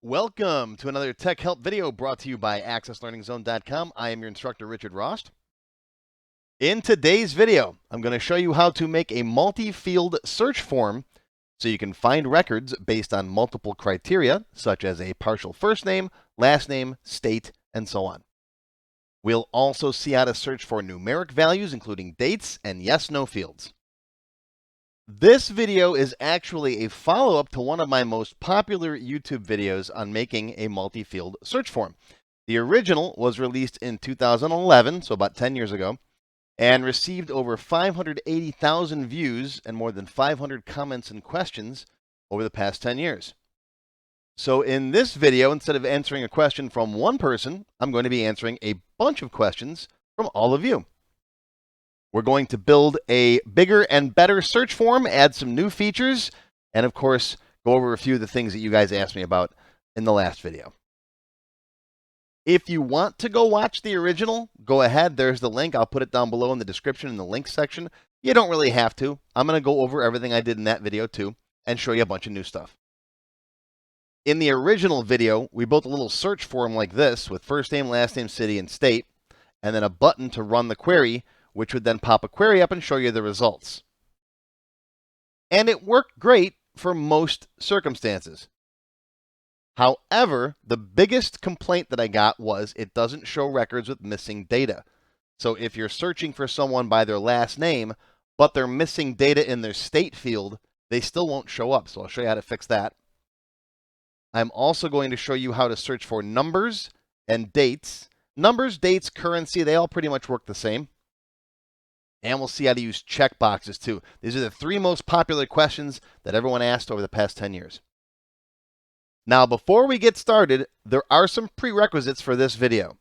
Welcome to another Tech Help video brought to you by AccessLearningZone.com. I am your instructor, Richard Rost. In today's video, I'm going to show you how to make a multi-field search form so you can find records based on multiple criteria, such as a partial first name, last name, state, and so on. We'll also see how to search for numeric values, including dates and yes/no fields. This video is actually a follow-up to one of my most popular YouTube videos on making a multi-field search form. The original was released in 2011, so about 10 years ago, and received over 580,000 views and more than 500 comments and questions over the past 10 years. So in this video, instead of answering a question from one person, I'm going to be answering a bunch of questions from all of you. We're going to build a bigger and better search form, add some new features, and of course, go over a few of the things that you guys asked me about in the last video. If you want to go watch the original, go ahead. There's the link. I'll put it down below in the description in the links section. You don't really have to. I'm going to go over everything I did in that video too and show you a bunch of new stuff. In the original video, we built a little search form like this with first name, last name, city, and state, and then a button to run the query, which would then pop a query up and show you the results. And it worked great for most circumstances. However, the biggest complaint that I got was it doesn't show records with missing data. So if you're searching for someone by their last name, but they're missing data in their state field, they still won't show up. So I'll show you how to fix that. I'm also going to show you how to search for numbers and dates. Numbers, dates, currency, they all pretty much work the same. And we'll see how to use checkboxes too. These are the three most popular questions that everyone asked over the past 10 years. Now, before we get started, there are some prerequisites for this video.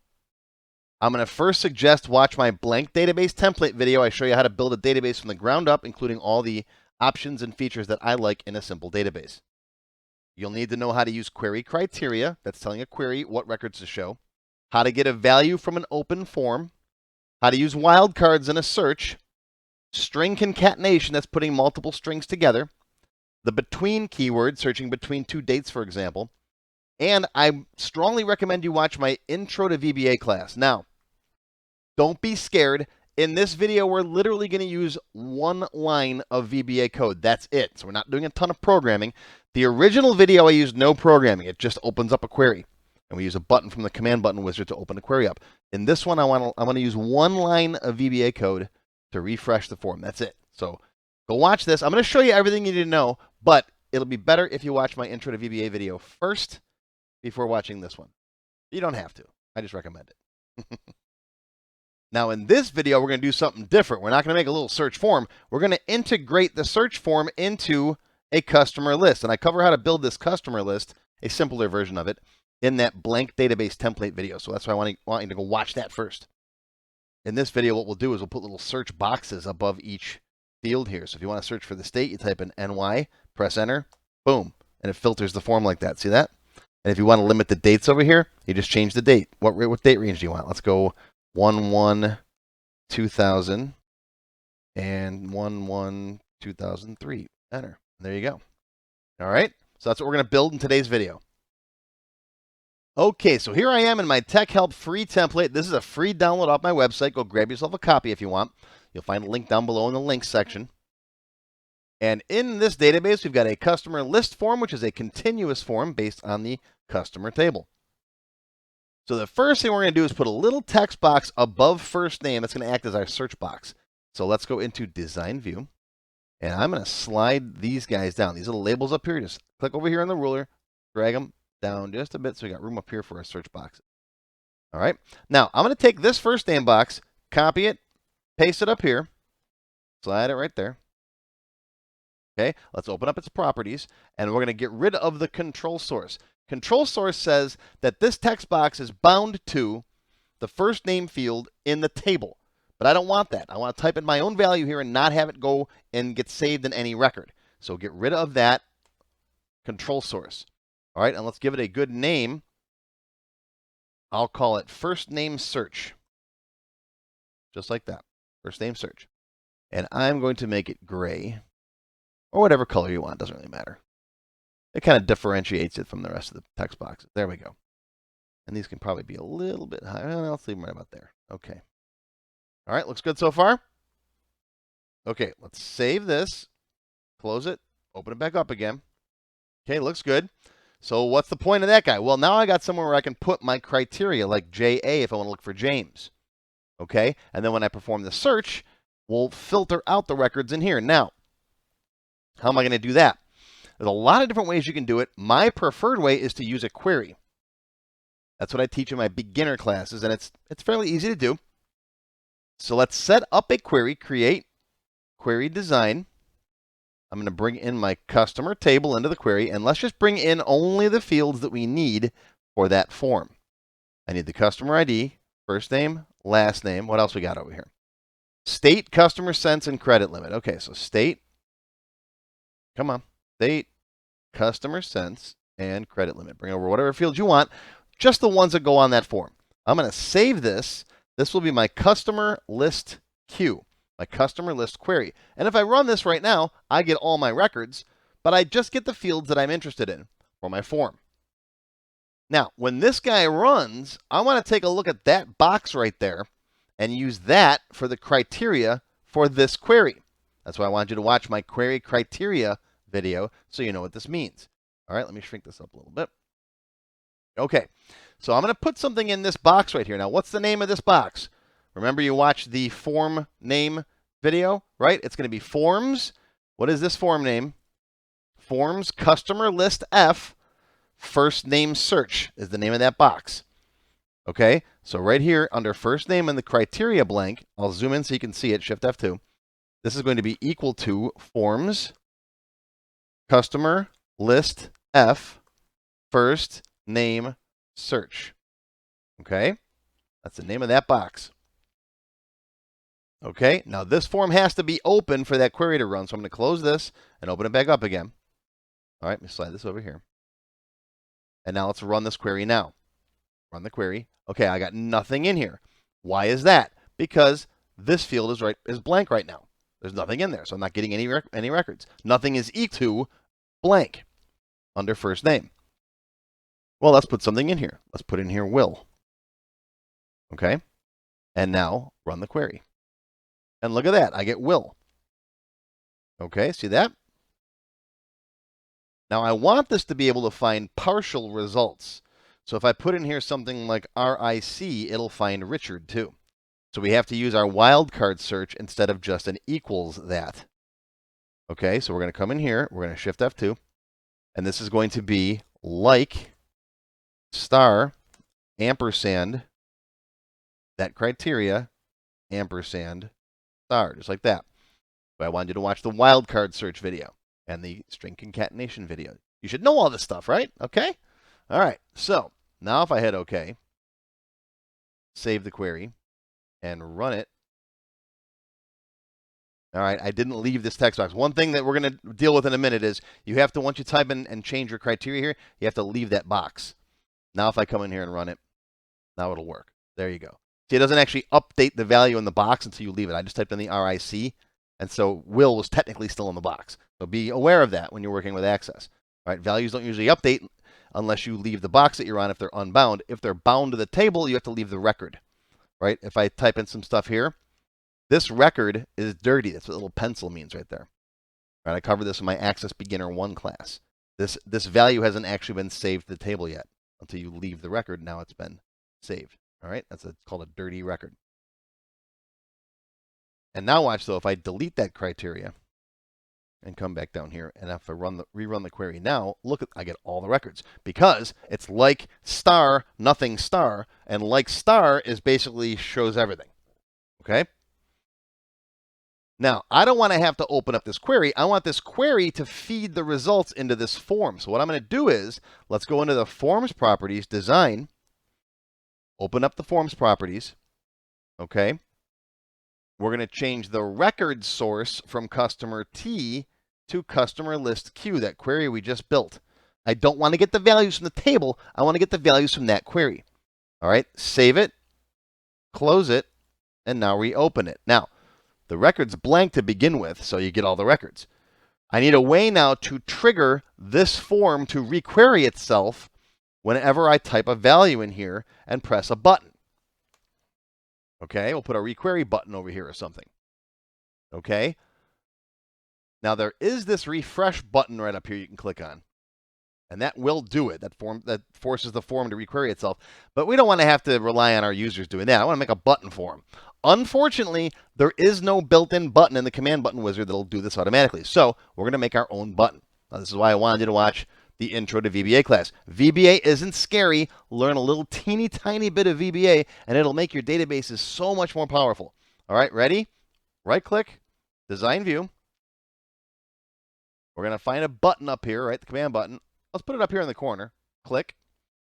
I'm going to first suggest watch my blank database template video. I show you how to build a database from the ground up, including all the options and features that I like in a simple database. You'll need to know how to use query criteria. That's telling a query what records to show. How to get a value from an open form. How to use wildcards in a search, string concatenation, that's putting multiple strings together, the between keyword, searching between two dates, for example, and I strongly recommend you watch my Intro to VBA class. Now, don't be scared. In this video, we're literally going to use one line of VBA code. That's it. So we're not doing a ton of programming. The original video, I used no programming. It just opens up a query. And we use a button from the command button wizard to open a query up. In this one, I'm going to use one line of VBA code to refresh the form. That's it. So go watch this. I'm going to show you everything you need to know, but it'll be better if you watch my Intro to VBA video first before watching this one. You don't have to. I just recommend it. Now, in this video, we're going to do something different. We're not going to make a little search form. We're going to integrate the search form into a customer list. And I cover how to build this customer list, a simpler version of it, in that blank database template video. So that's why I want you to go watch that first. In this video, what we'll do is we'll put little search boxes above each field here. So if you want to search for the state, you type in NY, press enter, boom, and it filters the form like that. See that? And if you want to limit the dates over here, you just change the date. What date range do you want? Let's go 1/1/2000 and 1/1/2003. Enter. There you go. All right. So that's what we're going to build in today's video. Okay, so here I am in my Tech Help free template. This is a free download off my website. Go grab yourself a copy if you want. You'll find a link down below in the links section. And in this database, we've got a customer list form, which is a continuous form based on the customer table. So the first thing we're going to do is put a little text box above first name. That's going to act as our search box. So let's go into Design View. And I'm going to slide these guys down. These little labels up here. Just click over here on the ruler, drag them down just a bit so we got room up here for our search boxes. All right. Now, I'm going to take this first name box, copy it, paste it up here, slide it right there. Okay, let's open up its properties, and we're going to get rid of the control source. Control source says that this text box is bound to the first name field in the table, but I don't want that. I want to type in my own value here and not have it go and get saved in any record. So get rid of that control source. All right, and let's give it a good name. I'll call it first name search. Just like that, first name search. And I'm going to make it gray or whatever color you want, doesn't really matter. It kind of differentiates it from the rest of the text boxes. There we go. And these can probably be a little bit higher. Well, let's leave them right about there. Okay. All right, looks good so far. Okay, let's save this, close it, open it back up again. Okay, looks good. So what's the point of that guy? Well, now I got somewhere where I can put my criteria, like JA if I want to look for James. Okay, and then when I perform the search, we'll filter out the records in here. Now, how am I going to do that? There's a lot of different ways you can do it. My preferred way is to use a query. That's what I teach in my beginner classes, and it's fairly easy to do. So let's set up a query, create query design. I'm going to bring in my customer table into the query, and let's just bring in only the fields that we need for that form. I need the customer ID, first name, last name. What else we got over here? State, customer sense, and credit limit. Okay, so state, come on, state, customer sense, and credit limit. Bring over whatever fields you want, just the ones that go on that form. I'm going to save this. This will be my customer list queue, my customer list query. And if I run this right now, I get all my records, but I just get the fields that I'm interested in for my form. Now, when this guy runs, I want to take a look at that box right there and use that for the criteria for this query. That's why I wanted you to watch my query criteria video so you know what this means. All right, let me shrink this up a little bit. Okay, so I'm going to put something in this box right here. Now, what's the name of this box? Remember you watched the form name video, right? It's going to be forms. What is this form name? Forms customer list F first name search is the name of that box. Okay, so right here under first name in the criteria blank, I'll zoom in so you can see it, Shift F2. This is going to be equal to forms customer list F first name search. Okay, that's the name of that box. Okay, now this form has to be open for that query to run. So I'm going to close this and open it back up again. All right, let me slide this over here. And now let's run this query now. Run the query. Okay, I got nothing in here. Why is that? Because this field is blank right now. There's nothing in there, so I'm not getting any records. Nothing is equal to blank under first name. Well, let's put something in here. Let's put in here Will. Okay, and now run the query. And look at that, I get Will. Okay, see that? Now I want this to be able to find partial results. So if I put in here something like RIC, it'll find Richard too. So we have to use our wildcard search instead of just an equals that. Okay, so we're going to come in here, we're going to Shift F2, and this is going to be like star ampersand that criteria ampersand star, just like that. But I wanted you to watch the wildcard search video and the string concatenation video. You should know all this stuff, right? Okay? All right, so now if I hit OK, save the query, and run it. All right, I didn't leave this text box. One thing that we're going to deal with in a minute is you have to, once you type in and change your criteria here, you have to leave that box. Now if I come in here and run it, now it'll work. There you go. See, it doesn't actually update the value in the box until you leave it. I just typed in the RIC, and so Will was technically still in the box. So be aware of that when you're working with Access. All right, values don't usually update unless you leave the box that you're on if they're unbound. If they're bound to the table, you have to leave the record. Right? If I type in some stuff here, this record is dirty. That's what the little pencil means right there. All right, I covered this in my Access Beginner 1 class. This value hasn't actually been saved to the table yet until you leave the record. Now it's been saved. All right, it's called a dirty record. And now watch though, if I delete that criteria and come back down here, and if I rerun the query now, look, I get all the records because it's like star, nothing star, and like star is basically shows everything. Okay. Now, I don't want to have to open up this query. I want this query to feed the results into this form. So what I'm going to do is, let's go into the forms properties, design, open up the forms properties, okay? We're going to change the record source from customer T to customer list Q, that query we just built. I don't want to get the values from the table. I want to get the values from that query. All right, save it, close it, and now reopen it. Now, the record's blank to begin with, so you get all the records. I need a way now to trigger this form to requery itself whenever I type a value in here and press a button. Okay, we'll put a Requery button over here or something. Okay. Now there is this refresh button right up here you can click on. And that will do it. That forces the form to requery itself. But we don't want to have to rely on our users doing that. I want to make a button for them. Unfortunately, there is no built-in button in the command button wizard that'll do this automatically. So we're going to make our own button. Now, this is why I wanted you to watch the intro to VBA class. VBA isn't scary. Learn a little teeny tiny bit of VBA, and it'll make your databases so much more powerful. All right, ready? Right-click, Design View. We're going to find a button up here, right? The command button. Let's put it up here in the corner. Click.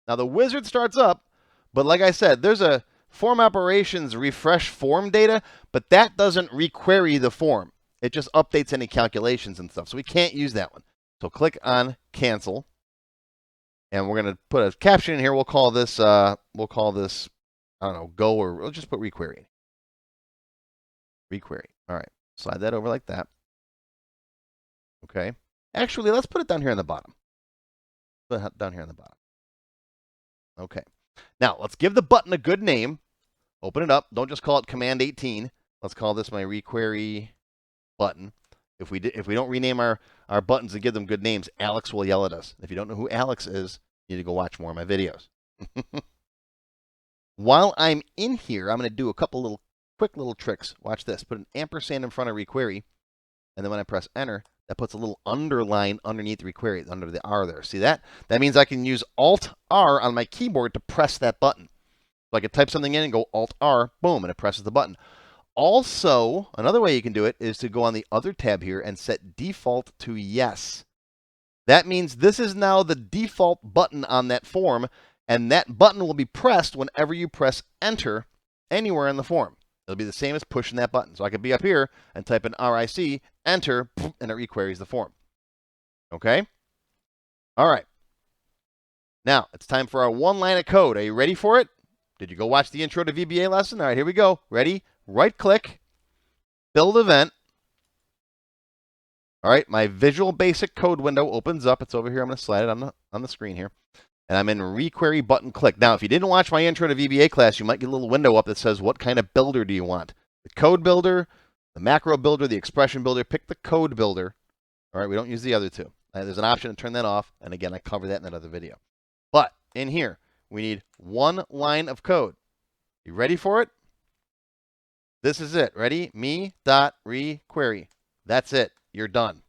Now the wizard starts up, but like I said, there's a form operations refresh form data, but that doesn't requery the form. It just updates any calculations and stuff. So we can't use that one. So click on cancel. And we're going to put a caption in here. We'll call this, I don't know, go, or we'll just put requery. Requery. All right. Slide that over like that. Okay. Actually, let's put it down here on the bottom. Put it down here on the bottom. Okay. Now, let's give the button a good name. Open it up. Don't just call it Command 18. Let's call this my Requery Button. If we don't rename our buttons and give them good names, Alex will yell at us. If you don't know who Alex is, you need to go watch more of my videos. While I'm in here, I'm going to do a couple quick little tricks. Watch this. Put an ampersand in front of Requery, and then when I press Enter, that puts a little underline underneath Requery, under the R there. See that? That means I can use Alt-R on my keyboard to press that button. So I could type something in and go Alt-R, boom, and it presses the button. Also, another way you can do it is to go on the other tab here and set default to yes. That means this is now the default button on that form, and that button will be pressed whenever you press Enter anywhere in the form. It'll be the same as pushing that button. So I could be up here and type in RIC, Enter, and it requeries the form. Okay? All right. Now, it's time for our one line of code. Are you ready for it? Did you go watch the intro to VBA lesson? All right, here we go. Ready? Right-click, build event. All right, my Visual Basic Code window opens up. It's over here. I'm going to slide it on the screen here. And I'm in Requery Button click. Now, if you didn't watch my intro to VBA class, you might get a little window up that says, what kind of builder do you want? The code builder, the macro builder, the expression builder. Pick the code builder. All right, we don't use the other two. There's an option to turn that off. And again, I covered that in another video. But in here, we need one line of code. You ready for it? This is it. Ready? Me.requery. That's it. You're done.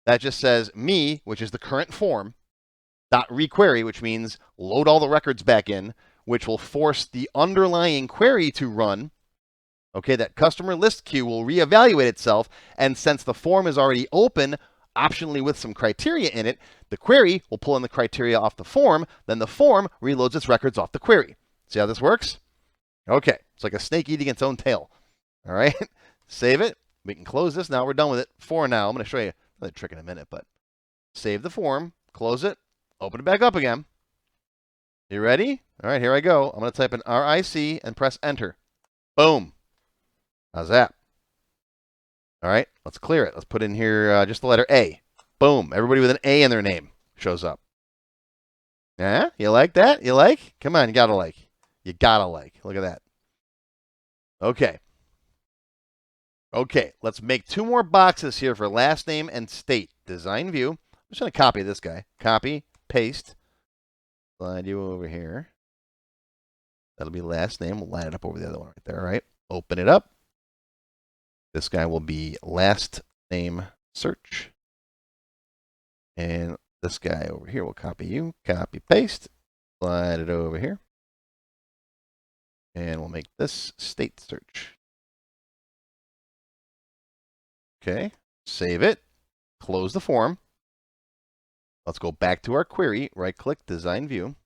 That just says me, which is the current form, .requery, which means load all the records back in, which will force the underlying query to run. Okay, that customer list queue will reevaluate itself, and since the form is already open, optionally with some criteria in it, the query will pull in the criteria off the form, then the form reloads its records off the query. See how this works? Okay, it's like a snake eating its own tail. All right, save it. We can close this now. We're done with it for now. I'm going to show you another trick in a minute, but save the form, close it, open it back up again. You ready? All right, here I go. I'm going to type in RIC and press Enter. Boom. How's that? All right, let's clear it. Let's put in here just the letter A. Boom. Everybody with an A in their name shows up. Yeah, you like that? You like? Come on, you got to like. You got to like. Look at that. Okay. Okay, let's make two more boxes here for last name and state. Design view. I'm just going to copy this guy. Copy, paste. Slide you over here. That'll be last name. We'll line it up over the other one right there, all right? Open it up. This guy will be last name search. And this guy over here will copy you. Copy, paste. Slide it over here. And we'll make this state search. Okay, save it. Close the form. Let's go back to our query. Right-click, Design View.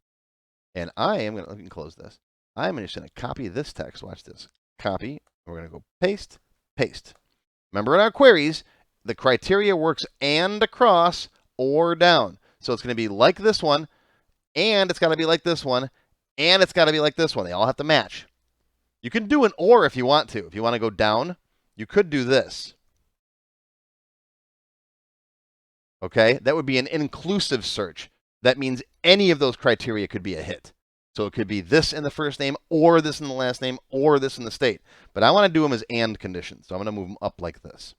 And I am going to, let me close this. I'm just going to copy this text. Watch this. Copy. We're going to go paste, paste. Remember in our queries, the criteria works and across or down. So it's going to be like this one, and it's got to be like this one, and it's got to be like this one. They all have to match. You can do an or if you want to. If you want to go down, you could do this. Okay, that would be an inclusive search. That means any of those criteria could be a hit. So it could be this in the first name, or this in the last name, or this in the state. But I want to do them as and conditions. So I'm going to move them up like this.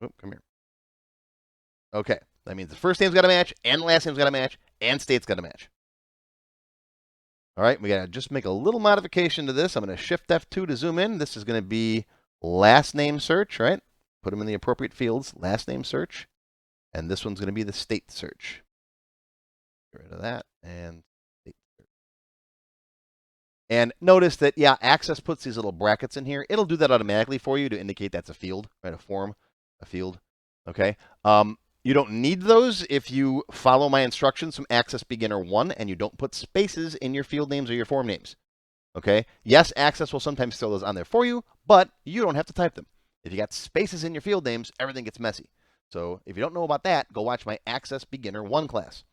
Oh, come here. Okay, that means the first name's got to match, and the last name's got to match, and state's got to match. All right, we got to just make a little modification to this. I'm going to Shift F2 to zoom in. This is going to be last name search, right? Put them in the appropriate fields, last name search. And this one's going to be the state search. Get rid of that and state search. And notice that, yeah, Access puts these little brackets in here. It'll do that automatically for you to indicate that's a field, right? A form, a field. Okay. You don't need those if you follow my instructions from Access Beginner 1 and you don't put spaces in your field names or your form names. Okay. Yes, Access will sometimes throw those on there for you, but you don't have to type them. If you got spaces in your field names, everything gets messy. So if you don't know about that, go watch my Access Beginner 1 class.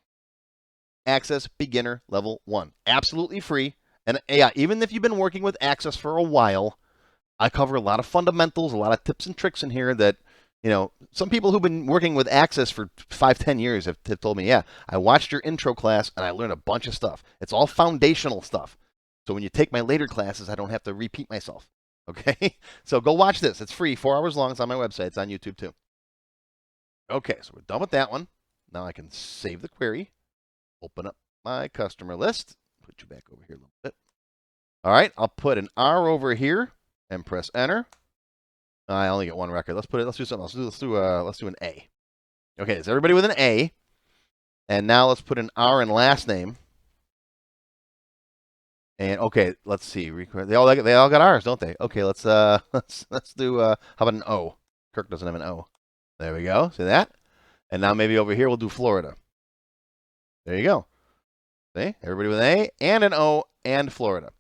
Access Beginner Level 1. Absolutely free. And yeah, even if you've been working with Access for a while, I cover a lot of fundamentals, a lot of tips and tricks in here that, you know, some people who've been working with Access for 5-10 years have told me, yeah, I watched your intro class and I learned a bunch of stuff. It's all foundational stuff. So when you take my later classes, I don't have to repeat myself. Okay? So go watch this. It's free, 4 hours long. It's on my website. It's on YouTube too. Okay, so we're done with that one. Now I can save the query, open up my customer list, put you back over here a little bit. All right, I'll put an R over here and press enter. I only get one record. Let's do something else. Let's do an A. Okay, it's everybody with an A. And now let's put an R in last name. And okay, let's see. They all got R's, don't they? Okay, let's do how about an O? Kirk doesn't have an O. There we go. See that? And now maybe over here we'll do Florida. There you go. See? Everybody with an A and an O and Florida.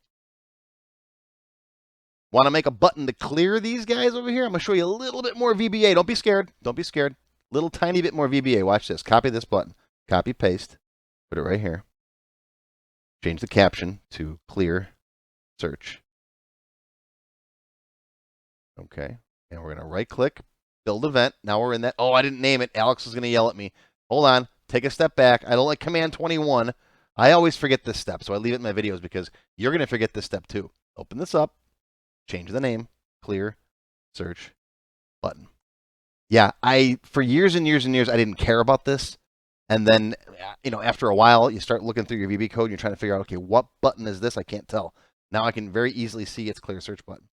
Want to make a button to clear these guys over here? I'm going to show you a little bit more VBA. Don't be scared. Don't be scared. Little tiny bit more VBA. Watch this. Copy this button. Copy, paste. Put it right here. Change the caption to clear search. Okay. And we're going to right click, build event. Now we're in that. Oh, I didn't name it. Alex is going to yell at me. Hold on. Take a step back. I don't like command 21. I always forget this step, so I leave it in my videos because you're going to forget this step too. Open this up. Change the name, clear, search, button. Yeah, for years and years and years, I didn't care about this. And then, you know, after a while, you start looking through your VB code and you're trying to figure out, okay, what button is this? I can't tell. Now I can very easily see it's clear search button.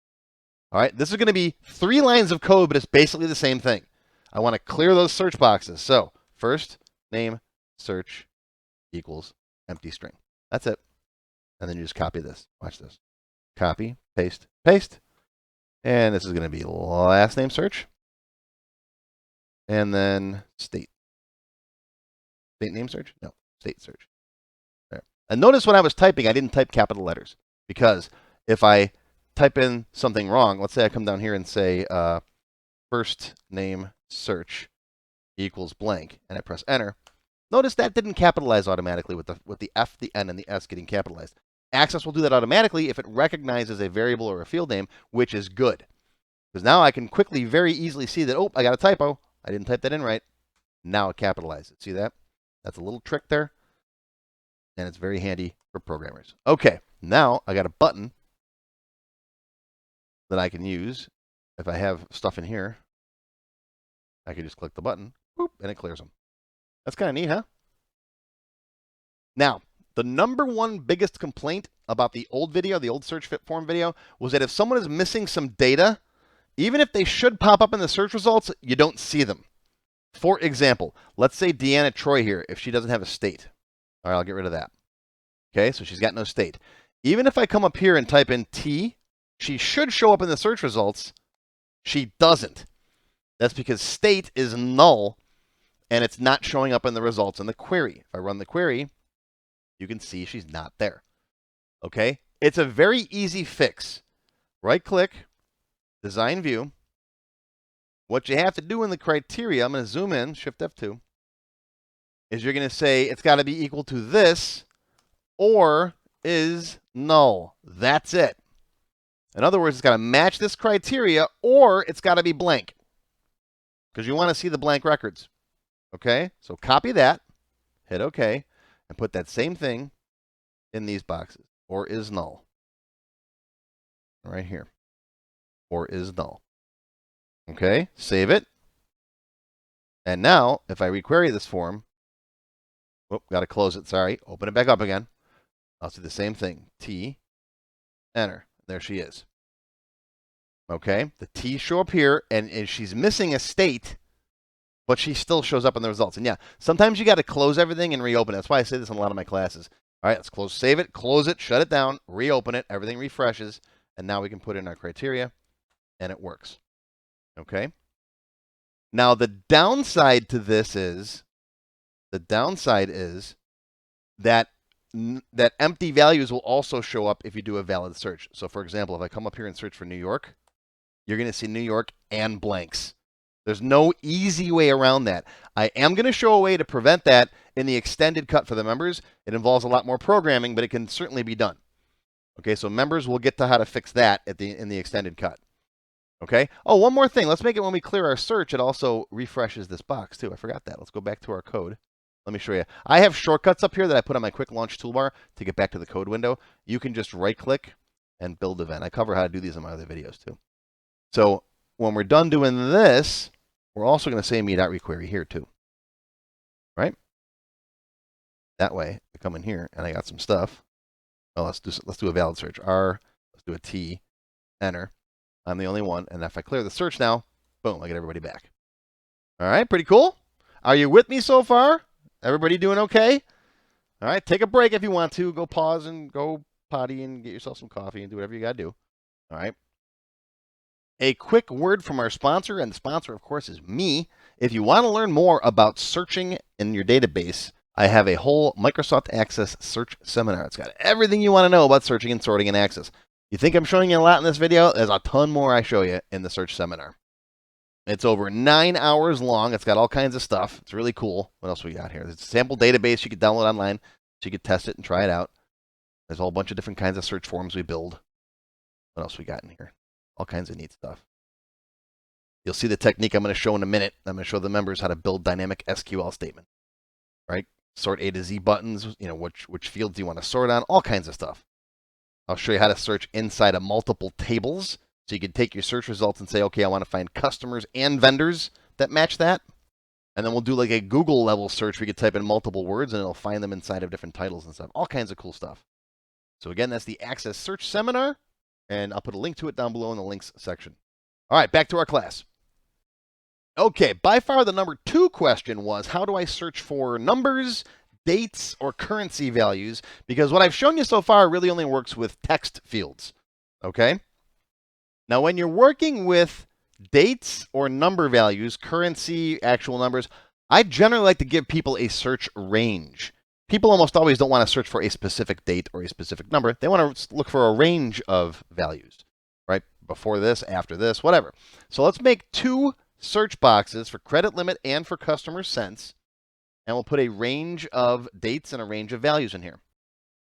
All right, this is going to be 3 lines of code, but it's basically the same thing. I want to clear those search boxes. So first name search equals empty string. That's it. And then you just copy this. Watch this. Copy, paste, paste. And this is going to be last name search. And then state. State name search? No, state search. There. And notice when I was typing, I didn't type capital letters. Because if I type in something wrong, let's say I come down here and say first name search equals blank, and I press enter. Notice that didn't capitalize automatically with the F, the N, and the S getting capitalized. Access will do that automatically if it recognizes a variable or a field name, which is good. Because now I can quickly, very easily see that, oh, I got a typo. I didn't type that in right. Now it capitalizes it. See that? That's a little trick there. And it's very handy for programmers. Okay, now I got a button that I can use. If I have stuff in here, I can just click the button, whoop, and it clears them. That's kind of neat, huh? Now, the #1 biggest complaint about the old video, the old search fit form video, was that if someone is missing some data, even if they should pop up in the search results, you don't see them. For example, let's say Deanna Troy here, if she doesn't have a state. All right, I'll get rid of that. Okay, so she's got no state. Even if I come up here and type in T, she should show up in the search results. She doesn't. That's because state is null, and it's not showing up in the results in the query. If I run the query, you can see she's not there. Okay? It's a very easy fix. Right-click, design view. What you have to do in the criteria, I'm going to zoom in, Shift F2, is you're going to say it's got to be equal to this or is null. That's it. In other words, it's got to match this criteria or it's got to be blank. because you want to see the blank records. Okay, so copy that, hit OK, and put that same thing in these boxes. Or is null. Right here. Or is null. Okay, save it. And now, if I requery this form, got to close it, sorry. Open it back up again. I'll see the same thing. T, enter. There she is. Okay, the T's show up here, and she's missing a state, but she still shows up in the results. And yeah, sometimes you got to close everything and reopen it. That's why I say this in a lot of my classes. All right, let's close, save it, close it, shut it down, reopen it, everything refreshes, and now we can put in our criteria, and it works. Okay. Now the downside to this is, that empty values will also show up if you do a valid search. So for example, if I come up here and search for New York, you're going to see New York and blanks. There's no easy way around that. I am going to show a way to prevent that in the extended cut for the members. It involves a lot more programming, but it can certainly be done. Okay, so members will get to how to fix that in the extended cut. Okay. Oh, one more thing. Let's make it when we clear our search, it also refreshes this box too. I forgot that. Let's go back to our code. Let me show you. I have shortcuts up here that I put on my quick launch toolbar to get back to the code window. You can just right click and build event. I cover how to do these in my other videos too. So when we're done doing this, we're also going to say me.requery here too. Right? That way, I come in here and I got some stuff. Oh, let's do a valid search. Let's do a T, enter. I'm the only one. And if I clear the search now, boom, I get everybody back. All right, pretty cool. Are you with me so far? Everybody doing okay? All right, take a break if you want to. Go pause and go potty and get yourself some coffee and do whatever you got to do. All right. A quick word from our sponsor, and the sponsor, of course, is me. If you want to learn more about searching in your database, I have a whole Microsoft Access search seminar. It's got everything you want to know about searching and sorting in Access. You think I'm showing you a lot in this video? There's a ton more I show you in the search seminar. It's over 9 hours long. It's got all kinds of stuff. It's really cool. What else we got here? There's a sample database you could download online so you could test it and try it out. There's a whole bunch of different kinds of search forms we build. What else we got in here? All kinds of neat stuff. You'll see the technique I'm going to show in a minute. I'm going to show the members how to build dynamic SQL statements. Right? Sort A to Z buttons. You know, which fields do you want to sort on? All kinds of stuff. I'll show you how to search inside of multiple tables. So you can take your search results and say, okay, I want to find customers and vendors that match that. And then we'll do like a Google level search. We could type in multiple words and it'll find them inside of different titles and stuff. All kinds of cool stuff. So again, that's the Access Search Seminar. And I'll put a link to it down below in the links section. All right, back to our class. Okay, by far the number 2 question was, how do I search for numbers, dates, or currency values? Because what I've shown you so far really only works with text fields. Okay? Now, when you're working with dates or number values, currency, actual numbers, I generally like to give people a search range. People almost always don't want to search for a specific date or a specific number. They want to look for a range of values, right? Before this, after this, whatever. So let's make 2 search boxes for credit limit and for customer cents. And we'll put a range of dates and a range of values in here.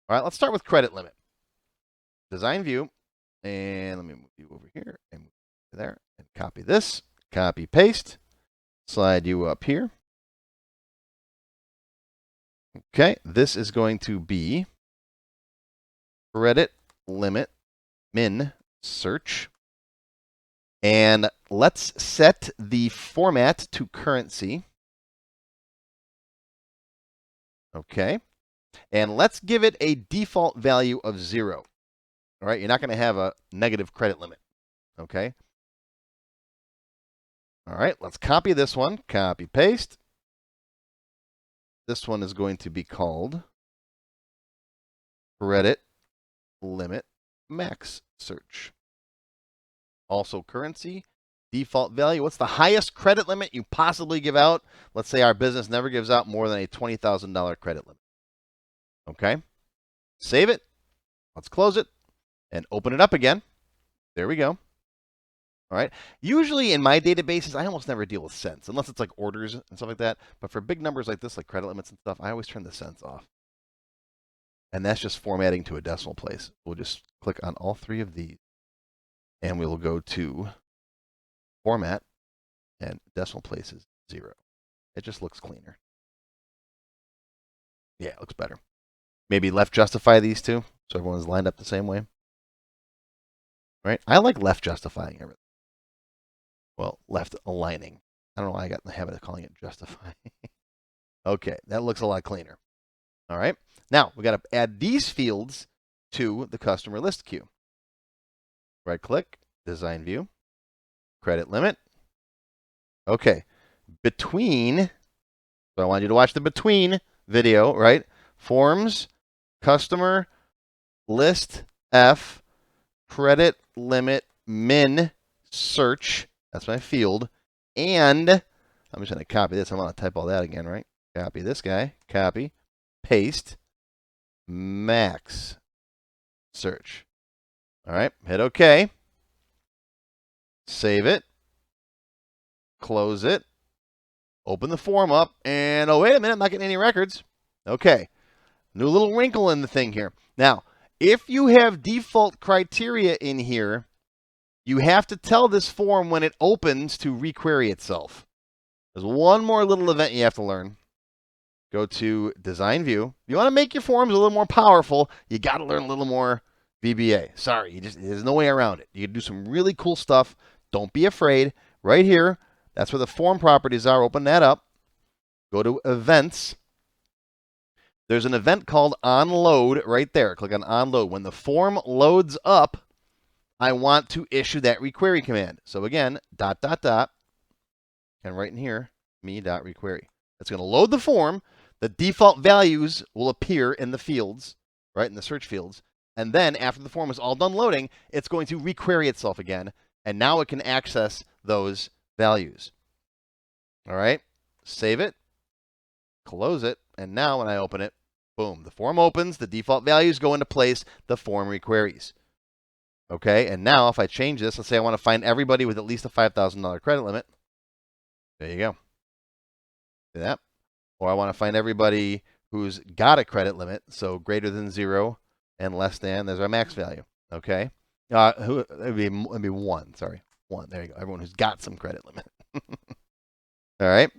All right, let's start with credit limit. Design view. And let me move you over here and move you there and copy this, copy, paste, slide you up here. Okay, this is going to be credit limit min search. And let's set the format to currency. Okay, and let's give it a default value of 0. All right, you're not going to have a negative credit limit, okay? All right, let's copy this one, copy, paste. This one is going to be called credit limit max search. Also currency, default value. What's the highest credit limit you possibly give out? Let's say our business never gives out more than a $20,000 credit limit. Okay, save it. Let's close it. And open it up again. There we go. All right. Usually in my databases, I almost never deal with cents, unless it's like orders and stuff like that. But for big numbers like this, like credit limits and stuff, I always turn the cents off. And that's just formatting to a decimal place. We'll just click on all 3 of these. And we'll go to Format, and decimal place is 0. It just looks cleaner. Yeah, it looks better. Maybe left justify these two, so everyone's lined up the same way. Right? I like left justifying everything. Well, left aligning. I don't know why I got in the habit of calling it justify. Okay, that looks a lot cleaner. All right. Now, we got to add these fields to the customer list queue. Right click, design view, credit limit. Okay. Between, so I want you to watch the between video, right? Forms, customer, list, F, credit limit, min, search. That's my field. And I'm just going to copy this. I'm going to type all that again, right? Copy this guy, copy, paste, max, search. All right, hit OK. Save it. Close it. Open the form up. And oh, wait a minute, I'm not getting any records. Okay, new little wrinkle in the thing here. Now, if you have default criteria in here, you have to tell this form when it opens to requery itself. There's one more little event you have to learn. Go to design view. If you want to make your forms a little more powerful, you got to learn a little more VBA. Sorry, there's no way around it. You can do some really cool stuff. Don't be afraid. Right here, that's where the form properties are. Open that up. Go to events. There's an event called onload right there. Click on onload. When the form loads up, I want to issue that requery command. So again, ... and right in here, me.requery. It's going to load the form. The default values will appear in the fields, right, in the search fields. And then after the form is all done loading, it's going to requery itself again. And now it can access those values. All right, save it, close it. And now when I open it, boom, the form opens, the default values go into place, the form requeries. Okay, and now if I change this, let's say I want to find everybody with at least a $5,000 credit limit. There you go. See that? Or I want to find everybody who's got a credit limit, so greater than 0 and less than, there's our max value. Okay? It'd be 1, sorry. 1, there you go. Everyone who's got some credit limit. All right?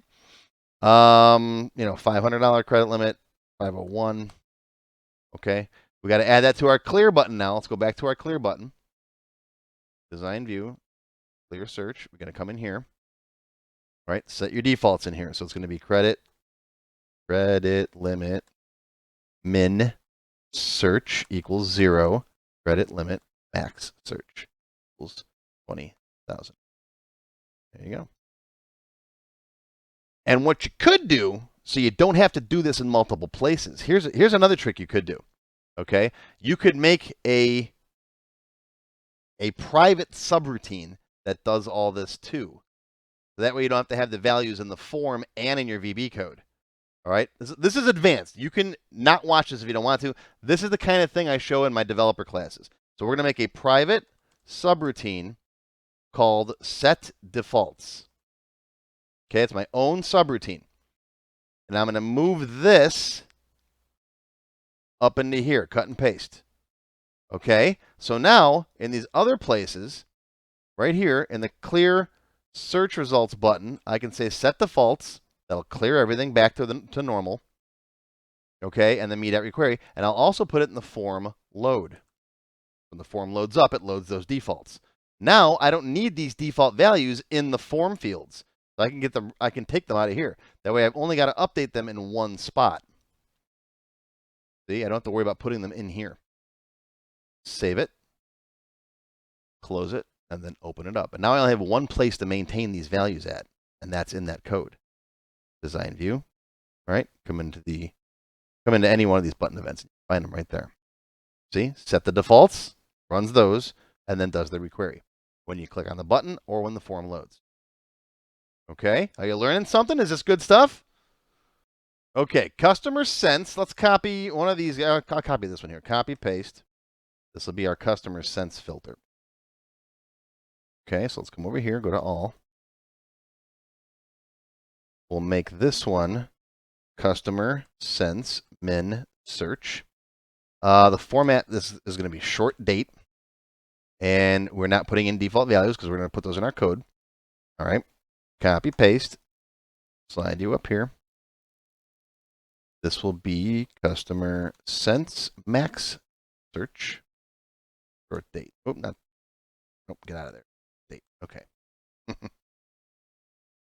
$500 credit limit, 501. Okay? We got to add that to our clear button now. Let's go back to our clear button. Design view, clear search. We're going to come in here. All right? Set your defaults in here. So it's going to be credit limit, min, search equals 0. Credit limit, max, search equals 20,000. There you go. And what you could do, so you don't have to do this in multiple places, here's another trick you could do. Okay? You could make a private subroutine that does all this too. So that way you don't have to have the values in the form and in your VB code. All right, this is advanced. You can not watch this if you don't want to. This is the kind of thing I show in my developer classes. So we're going to make a private subroutine called set defaults. Okay, it's my own subroutine. And I'm going to move this up into here, cut and paste. Okay, so now in these other places, right here in the clear search results button, I can say set defaults. That'll clear everything back to normal. Okay, and then me.requery. And I'll also put it in the form load. When the form loads up, it loads those defaults. Now I don't need these default values in the form fields. So I can get them, I can take them out of here. That way I've only got to update them in one spot. See, I don't have to worry about putting them in here. Save it, close it, and then open it up. And now I only have one place to maintain these values at, and that's in that code. Design view, right? Come into any one of these button events. Find them right there. See, set the defaults, runs those, and then does the requery when you click on the button or when the form loads. Okay, are you learning something? Is this good stuff? Okay, customer sense. Let's copy one of these. I'll copy this one here. Copy, paste. This will be our customer sense filter. Okay, so let's come over here, go to all. We'll make this one customer sense min search. The format, this is going to be short date. And we're not putting in default values because we're going to put those in our code. All right. Copy, paste, slide you up here. This will be customer sense max search for date. Oh, not. Nope, get out of there. Date. Okay.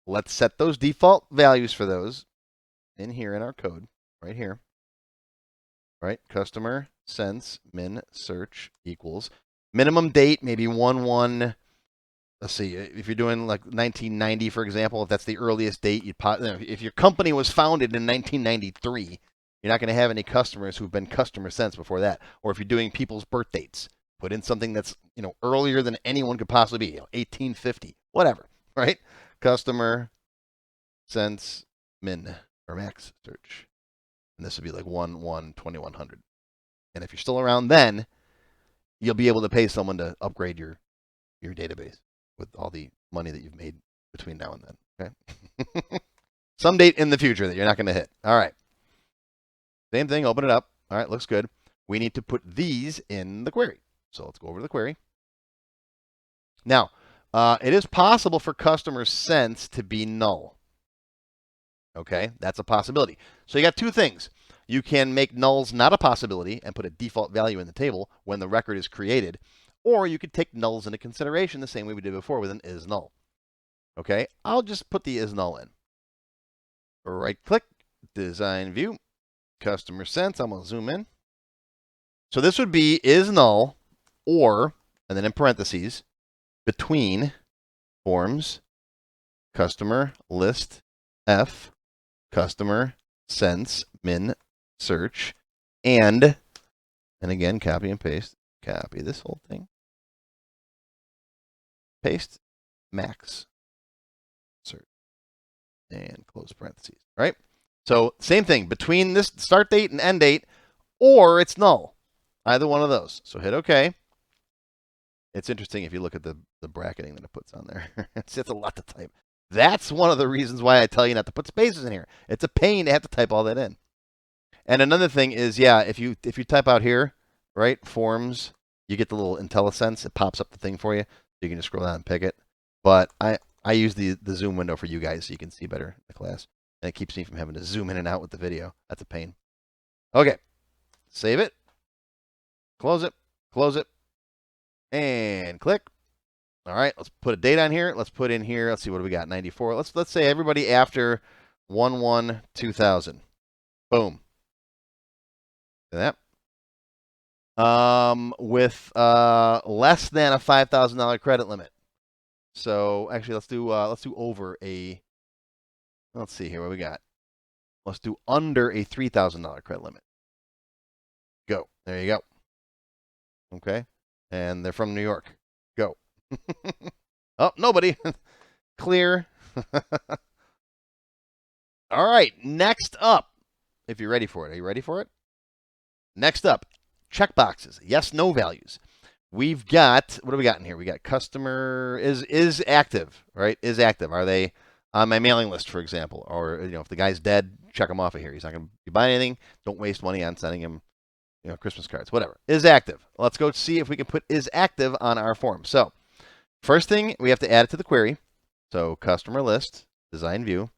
Let's set those default values for those in here in our code, right here. Right? Customer sense min search equals minimum date, maybe 1/1. Let's see, if you're doing like 1990, for example, if that's the earliest date, if your company was founded in 1993, you're not going to have any customers who've been customer sense before that. Or if you're doing people's birth dates, put in something that's earlier than anyone could possibly be, 1850, whatever, right? Customer sense min or max search, and this would be like 1/1/2100. And if you're still around then, you'll be able to pay someone to upgrade your database with all the money that you've made between now and then. Okay. Some date in the future that you're not going to hit. All right. Same thing, open it up. All right, looks good. We need to put these in the query. So let's go over to the query. Now, it is possible for customer sense to be null. Okay, that's a possibility. So you got two things. You can make nulls not a possibility and put a default value in the table when the record is created. Or you could take nulls into consideration the same way we did before with an is null. Okay, I'll just put the is null in. Right click, design view, customer sense. I'm going to zoom in. So this would be is null or, and then in parentheses, between forms, customer list F, customer sense min search, and again, copy and paste. Copy this whole thing. Paste max search and close parentheses. Right? So same thing between this start date and end date, or it's null. Either one of those. So hit OK. It's interesting if you look at the bracketing that it puts on there. It's a lot to type. That's one of the reasons why I tell you not to put spaces in here. It's a pain to have to type all that in. And another thing is, yeah, if you type out here, right, forms, you get the little IntelliSense. It pops up the thing for you. You can just scroll down and pick it. But I use the zoom window for you guys so you can see better in the class. And it keeps me from having to zoom in and out with the video. That's a pain. Okay. Save it. Close it. Close it. And click. All right, let's put a date on here. Let's put in here, let's see, what do we got? 94. Let's say everybody after 1/1/2000. Boom. See that? With less than a $5,000 credit limit. So actually, let's do over a. Let's see here what we got. Let's do under a $3,000 credit limit. Go. There you go. Okay, and they're from New York. Go. Oh, nobody. Clear. All right, next up, if you're ready for it. Are you ready for it? Next up, checkboxes. Yes, no values. We've got, what do we got in here? We got customer is active, right? Is active. Are they on my mailing list, for example? Or, if the guy's dead, check him off of here. He's not going to be buying anything. Don't waste money on sending him, Christmas cards, whatever. Is active. Let's go see if we can put is active on our form. So, first thing, we have to add it to the query. So customer list, design view.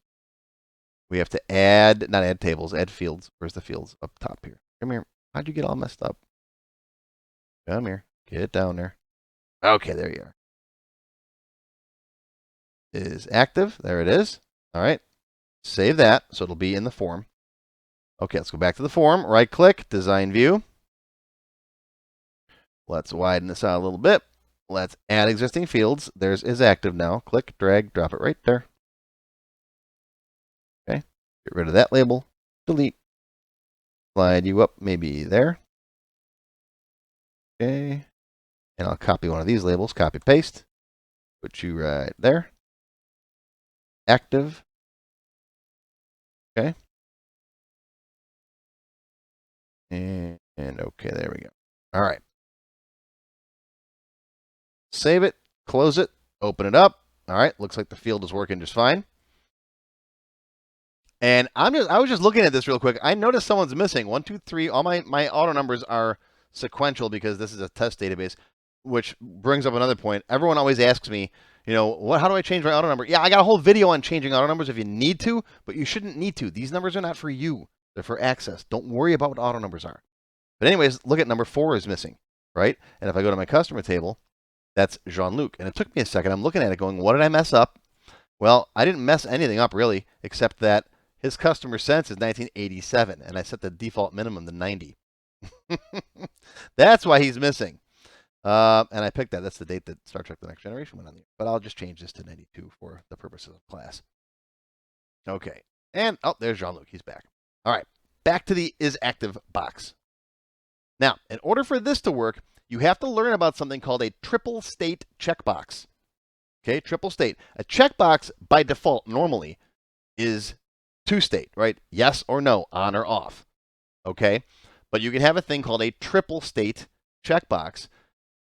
We have to not add tables, add fields. Where's the fields? Up top here. Come here. How'd you get all messed up? Come here. Get down there. Okay, there you are. Is active. There it is. All right. Save that so it'll be in the form. Okay, let's go back to the form. Right click, design view. Let's widen this out a little bit. Let's add existing fields. There's is active now. Click, drag, drop it right there. Okay. Get rid of that label. Delete. Slide you up maybe there. Okay. And I'll copy one of these labels. Copy, paste. Put you right there. Active. Okay. And okay, there we go. All right. Save it, close it, open it up. All right, looks like the field is working just fine. And I was just looking at this real quick. I noticed someone's missing. 1, 2, 3. All my auto numbers are sequential because this is a test database, which brings up another point. Everyone always asks me, You know, how do I change my auto number? Yeah, I got a whole video on changing auto numbers if you need to, but you shouldn't need to. These numbers are not for you. They're for access. Don't worry about what auto numbers are. But anyways, look at number 4 is missing, right? And if I go to my customer table, that's Jean-Luc. And it took me a second. I'm looking at it going, what did I mess up? Well, I didn't mess anything up really, except that his customer sense is 1987, and I set the default minimum to 90. That's why he's missing. And I picked that. That's the date that Star Trek The Next Generation went on the air. But I'll just change this to 92 for the purposes of class. Okay. And, oh, there's Jean-Luc. He's back. All right. Back to the isActive box. Now, in order for this to work, you have to learn about something called a triple state checkbox. Okay, triple state. A checkbox, by default, normally, is two-state, right? Yes or no, on or off. Okay? But you can have a thing called a triple state checkbox.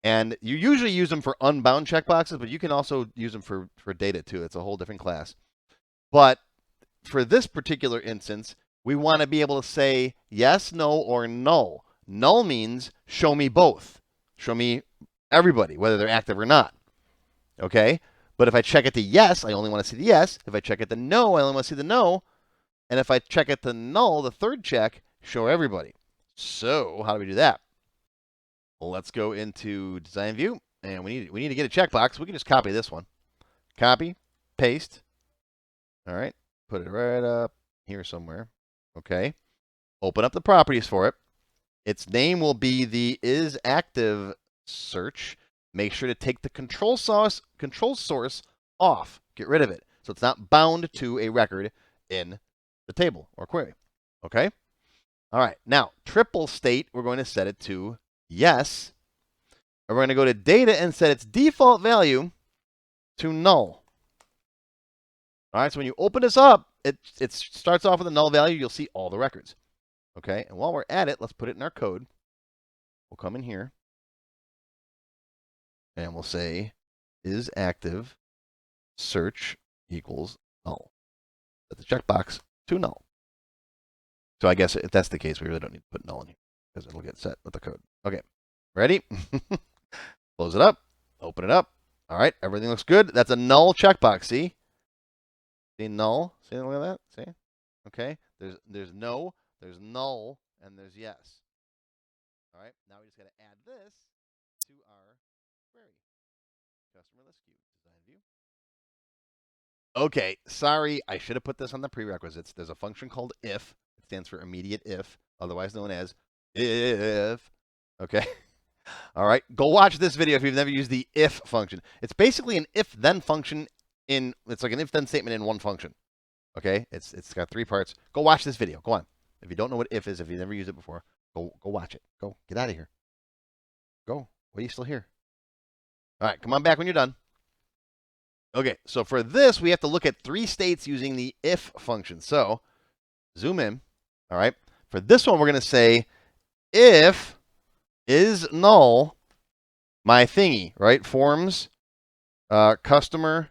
And you usually use them for unbound checkboxes, but you can also use them for data too. It's a whole different class. But for this particular instance, we want to be able to say yes, no, or null. Null means show me both. Show me everybody, whether they're active or not. Okay? But if I check it to yes, I only want to see the yes. If I check it to no, I only want to see the no. And if I check it to null, the third check, show everybody. So how do we do that? Well, let's go into design view, and we need to get a checkbox. We can just copy this one. Copy, paste. All right, put it right up here somewhere. Okay. Open up the properties for it. Its name will be the isActive search. Make sure to take the control source off. Get rid of it. So it's not bound to a record in the table or query. Okay? All right. Now, triple state, we're going to set it to yes. And we're going to go to data and set its default value to null. All right. So when you open this up, it starts off with a null value. You'll see all the records. Okay. And while we're at it, let's put it in our code. We'll come in here. And we'll say isActive search equals null. Set the checkbox to null. So I guess if that's the case, we really don't need to put null in here because it'll get set with the code. Okay, ready? Close it up, open it up. All right, everything looks good. That's a null checkbox, see? See null? See, look at that? See? Okay, there's no, there's null, and there's yes. All right, now we just got to add this to our query. Customer list queue, design view. Okay, sorry, I should have put this on the prerequisites. There's a function called if. It stands for immediate if, otherwise known as if. Okay. All right. Go watch this video if you've never used the if function. It's basically an if-then function it's like an if-then statement in one function. Okay. It's got 3 parts. Go watch this video. Go on. If you don't know what if is, if you've never used it before, go watch it. Go. Get out of here. Go. Why are you still here? All right. Come on back when you're done. Okay. So for this, we have to look at 3 states using the if function. So zoom in. All right. For this one, we're going to say if is null my thingy, right? Forms, customer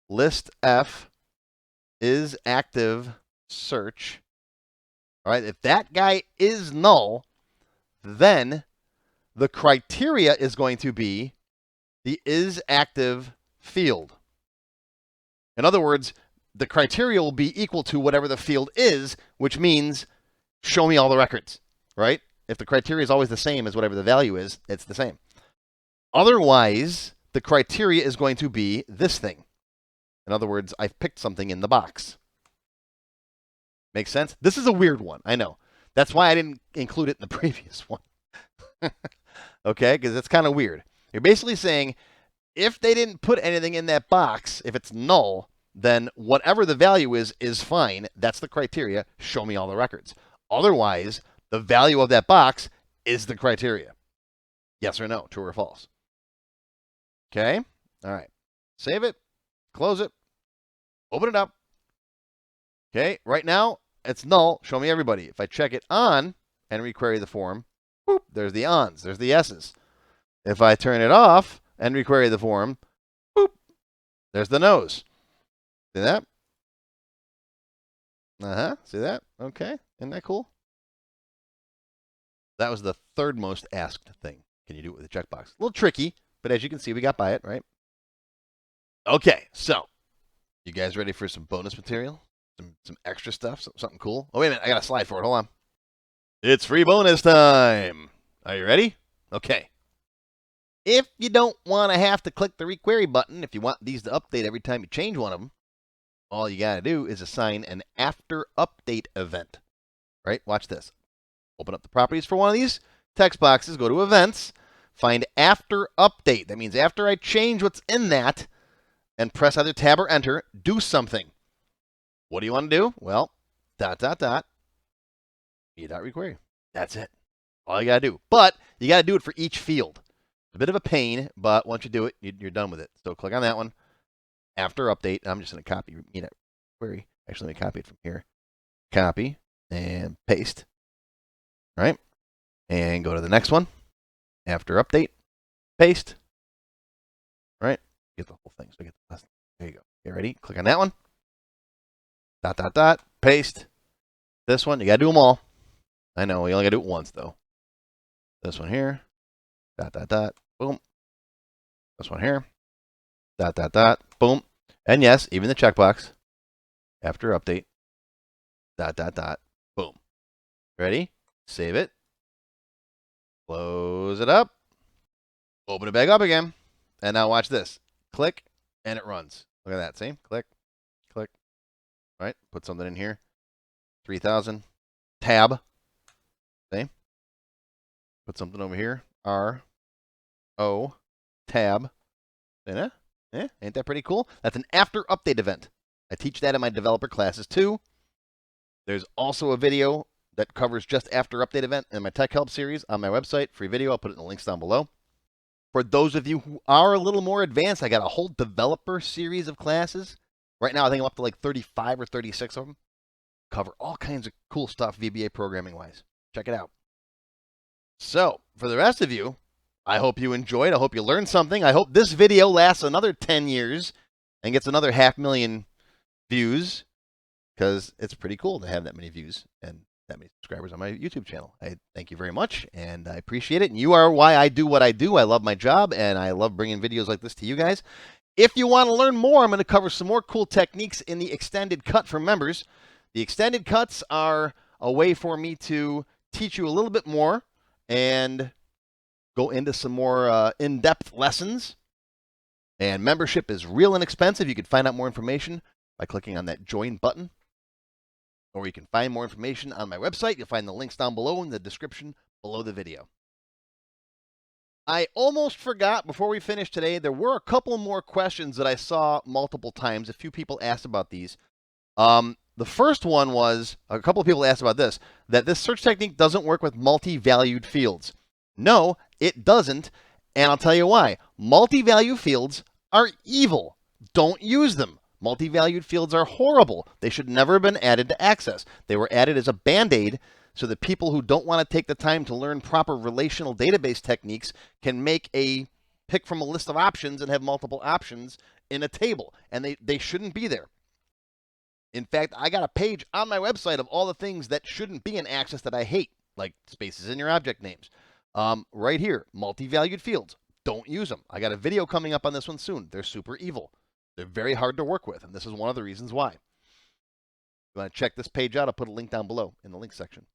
list F is active search. All right. If that guy is null, then the criteria is going to be the isActive field. In other words, the criteria will be equal to whatever the field is, which means show me all the records, right? If the criteria is always the same as whatever the value is, it's the same. Otherwise, the criteria is going to be this thing. In other words, I've picked something in the box. Make sense? This is a weird one, I know. That's why I didn't include it in the previous one. Okay, because it's kind of weird. You're basically saying, if they didn't put anything in that box, if it's null, then whatever the value is fine. That's the criteria. Show me all the records. Otherwise, the value of that box is the criteria. Yes or no, true or false. Okay? All right. Save it. Close it. Open it up. Okay, right now, it's null. Show me everybody. If I check it on and requery the form, boop, there's the ons. There's the yeses. If I turn it off and requery the form, boop, there's the no's. See that? See that? Okay. Isn't that cool? That was the 3rd most asked thing. Can you do it with a checkbox? A little tricky, but as you can see, we got by it, right? Okay, so you guys ready for some bonus material? Some extra stuff? Something cool? Oh, wait a minute. I got a slide for it. Hold on. It's free bonus time. Are you ready? Okay. If you don't want to have to click the Requery button, if you want these to update every time you change one of them, all you got to do is assign an after update event. Right? Watch this. Open up the properties for one of these text boxes, go to events, find after update. That means after I change what's in that and press either tab or enter, do something. What do you want to do? Well, ... me.requery. That's it. All you got to do. But you got to do it for each field. It's a bit of a pain, but once you do it, you're done with it. So click on that one. After update, I'm just going to copy me.requery. Actually, let me copy it from here. Copy and paste. Right? And go to the next one. After update, paste. Right? Get the whole thing. So get the last. There you go. Okay, ready? Click on that one. ... Paste. This one, you got to do them all. I know, you only got to do it once, though. This one here. ... Boom. This one here. ... Boom. And yes, even the checkbox. After update. ... Boom. Ready? Save it. Close it up. Open it back up again. And now watch this. Click, and it runs. Look at that. See? Click, click. Right? Put something in here. 3000. Tab. See? Put something over here. R. O. Tab. See that? Yeah? Ain't that pretty cool? That's an after update event. I teach that in my developer classes too. There's also a video that covers just after update event in my tech help series on my website. Free video. I'll put it in the links down below. For those of you who are a little more advanced, I got a whole developer series of classes. Right now, I think I'm up to like 35 or 36 of them. Cover all kinds of cool stuff VBA programming-wise. Check it out. So, for the rest of you, I hope you enjoyed. I hope you learned something. I hope this video lasts another 10 years and gets another 500,000 views, because it's pretty cool to have that many views and that many subscribers on my YouTube channel. I thank you very much, and I appreciate it. And you are why I do what I do. I love my job, and I love bringing videos like this to you guys. If you want to learn more, I'm going to cover some more cool techniques in the extended cut for members. The extended cuts are a way for me to teach you a little bit more and go into some more in-depth lessons. And membership is real inexpensive. You can find out more information by clicking on that join button. Or you can find more information on my website. You'll find the links down below in the description below the video. I almost forgot before we finish today, there were a couple more questions that I saw multiple times. A few people asked about these. The first one was, a couple of people asked about this, that this search technique doesn't work with multi-valued fields. No, it doesn't, and I'll tell you why. Multi-value fields are evil. Don't use them. Multi-valued fields are horrible. They should never have been added to Access. They were added as a Band-Aid so that people who don't want to take the time to learn proper relational database techniques can make a pick from a list of options and have multiple options in a table. And they shouldn't be there. In fact, I got a page on my website of all the things that shouldn't be in Access that I hate, like spaces in your object names. Right here, multi-valued fields. Don't use them. I got a video coming up on this one soon. They're super evil. They're very hard to work with, and this is one of the reasons why. If you want to check this page out, I'll put a link down below in the link section.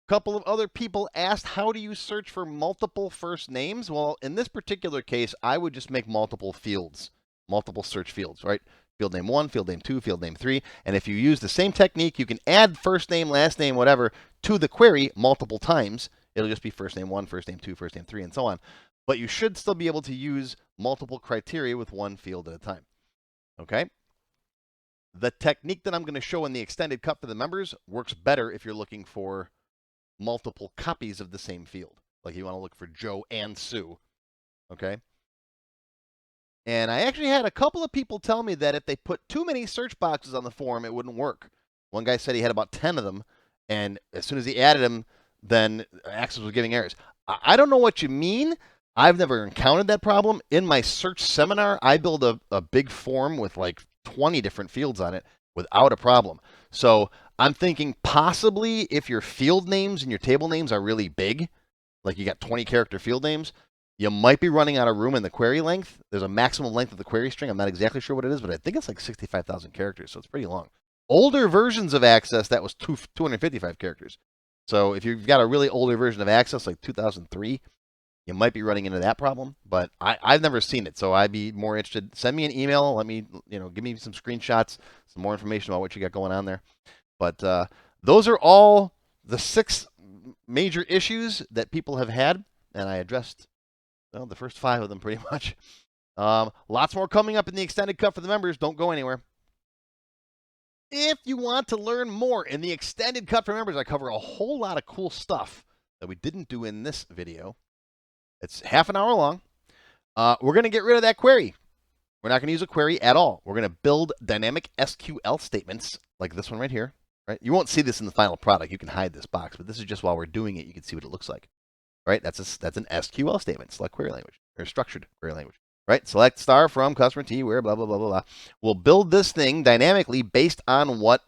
A couple of other people asked, how do you search for multiple first names? Well, in this particular case, I would just make multiple fields, multiple search fields, right? Field name 1, field name 2, field name 3. And if you use the same technique, you can add first name, last name, whatever, to the query multiple times. It'll just be first name 1, first name 2, first name 3, and so on. But you should still be able to use multiple criteria with one field at a time. Okay? The technique that I'm going to show in the extended cut for the members works better if you're looking for multiple copies of the same field. Like you want to look for Joe and Sue. Okay? And I actually had a couple of people tell me that if they put too many search boxes on the form, it wouldn't work. One guy said he had about 10 of them, and as soon as he added them, then Access was giving errors. I don't know what you mean. I've never encountered that problem. In my search seminar, I build a big form with like 20 different fields on it without a problem. So I'm thinking possibly if your field names and your table names are really big, like you got 20 character field names, You might be running out of room in the query length. There's a maximum length of the query string. I'm not exactly sure what it is, but I think it's like 65,000 characters, so it's pretty long. Older versions of Access, that was 255 characters. So if you've got a really older version of Access, like 2003, you might be running into that problem, but I've never seen it, so I'd be more interested. Send me an email. Let me, give me some screenshots, some more information about what you got going on there. But those are all the 6 major issues that people have had, and I addressed the first 5 of them pretty much. Lots more coming up in the extended cut for the members. Don't go anywhere. If you want to learn more in the extended cut for members, I cover a whole lot of cool stuff that we didn't do in this video. It's half an hour long. We're going to get rid of that query. We're not going to use a query at all. We're going to build dynamic SQL statements like this one right here. Right? You won't see this in the final product. You can hide this box, but this is just while we're doing it, you can see what it looks like. Right? That's an SQL statement. Select query language or structured query language. Right? Select star from customer T where blah, blah, blah, blah, blah. We'll build this thing dynamically based on what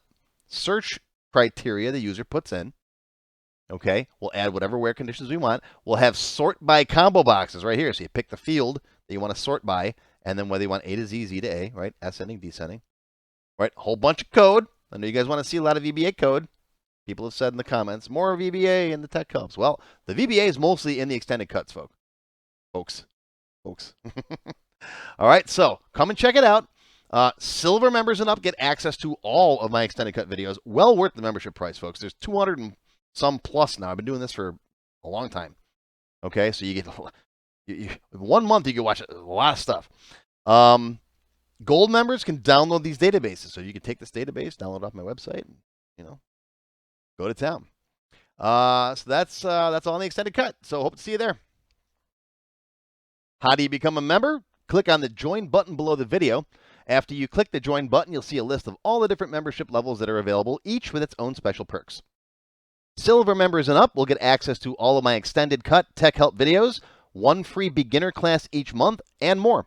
search criteria the user puts in. Okay, we'll add whatever where conditions we want. We'll have sort by combo boxes right here. So you pick the field that you want to sort by, and then whether you want A to Z, Z to A, right? Ascending, descending. Right, a whole bunch of code. I know you guys want to see a lot of VBA code. People have said in the comments, more VBA in the tech helps. Well, the VBA is mostly in the extended cuts, folks. All right, so come and check it out. Silver members and up get access to all of my extended cut videos. Well worth the membership price, folks. There's 200 and some plus now. I've been doing this for a long time. Okay, so you get 1 month you can watch a lot of stuff. Gold members can download these databases. So you can take this database, download it off my website, and, go to town. So that's all in the extended cut. So hope to see you there. How do you become a member? Click on the join button below the video. After you click the join button, you'll see a list of all the different membership levels that are available, each with its own special perks. Silver members and up will get access to all of my extended cut tech help videos, 1 free beginner class each month, and more.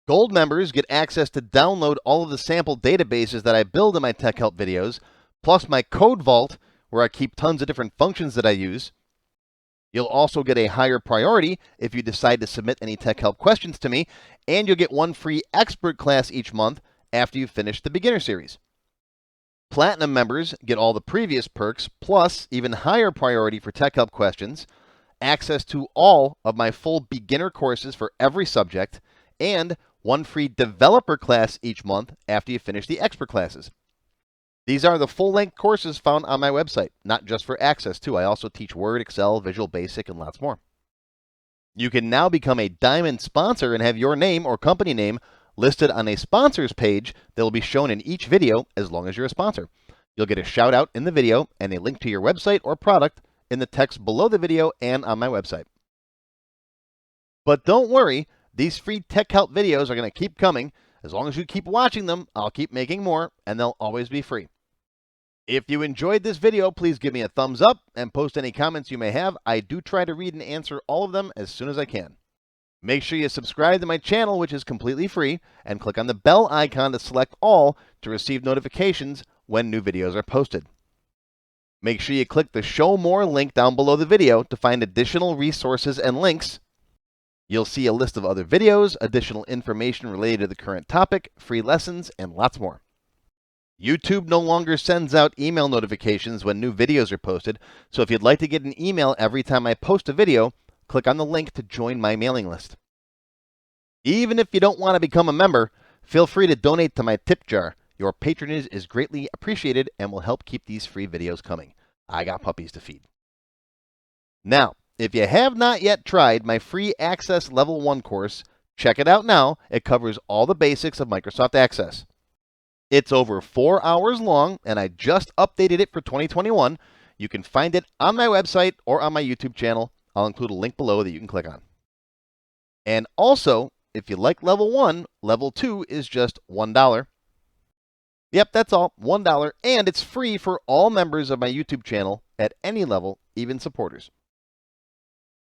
Gold members get access to download all of the sample databases that I build in my tech help videos, plus my code vault, where I keep tons of different functions that I use. You'll also get a higher priority if you decide to submit any tech help questions to me, and you'll get 1 free expert class each month after you've finished the beginner series. Platinum members get all the previous perks, plus even higher priority for tech help questions, access to all of my full beginner courses for every subject, and 1 free developer class each month after you finish the expert classes. These are the full-length courses found on my website, not just for Access too. I also teach Word, Excel, Visual Basic, and lots more. You can now become a Diamond sponsor and have your name or company name listed on a sponsors page that will be shown in each video as long as you're a sponsor. You'll get a shout out in the video and a link to your website or product in the text below the video and on my website. But don't worry, these free tech help videos are going to keep coming. As long as you keep watching them, I'll keep making more, and they'll always be free. If you enjoyed this video, please give me a thumbs up and post any comments you may have. I do try to read and answer all of them as soon as I can. Make sure you subscribe to my channel, which is completely free, and click on the bell icon to select all to receive notifications when new videos are posted. Make sure you click the Show More link down below the video to find additional resources and links. You'll see a list of other videos, additional information related to the current topic, free lessons, and lots more. YouTube no longer sends out email notifications when new videos are posted, so if you'd like to get an email every time I post a video, click on the link to join my mailing list. Even if you don't want to become a member, feel free to donate to my tip jar. Your patronage is greatly appreciated and will help keep these free videos coming. I got puppies to feed. Now, if you have not yet tried my free Access Level 1 course, check it out now. It covers all the basics of Microsoft Access. It's over 4 hours long, and I just updated it for 2021. You can find it on my website or on my YouTube channel. I'll include a link below that you can click on. And also, if you like Level 1, Level 2 is just $1. Yep, that's all, $1, and it's free for all members of my YouTube channel at any level, even supporters.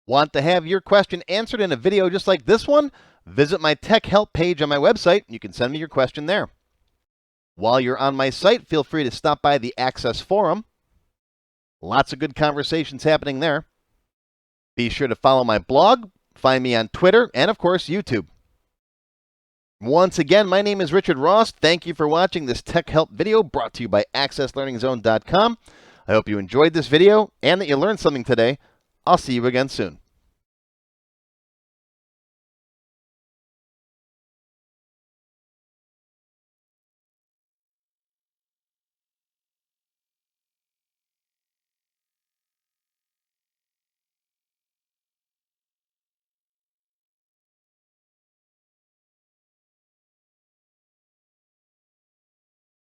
Want to have your question answered in a video just like this one? Visit my tech help page on my website. You can send me your question there. While you're on my site, feel free to stop by the Access Forum. Lots of good conversations happening there. Be sure to follow my blog, Find me on Twitter and, of course, YouTube. Once again, my name is Richard Ross. Thank you for watching this tech help video brought to you by accesslearningzone.com. I hope you enjoyed this video and that you learned something today. I'll see you again soon.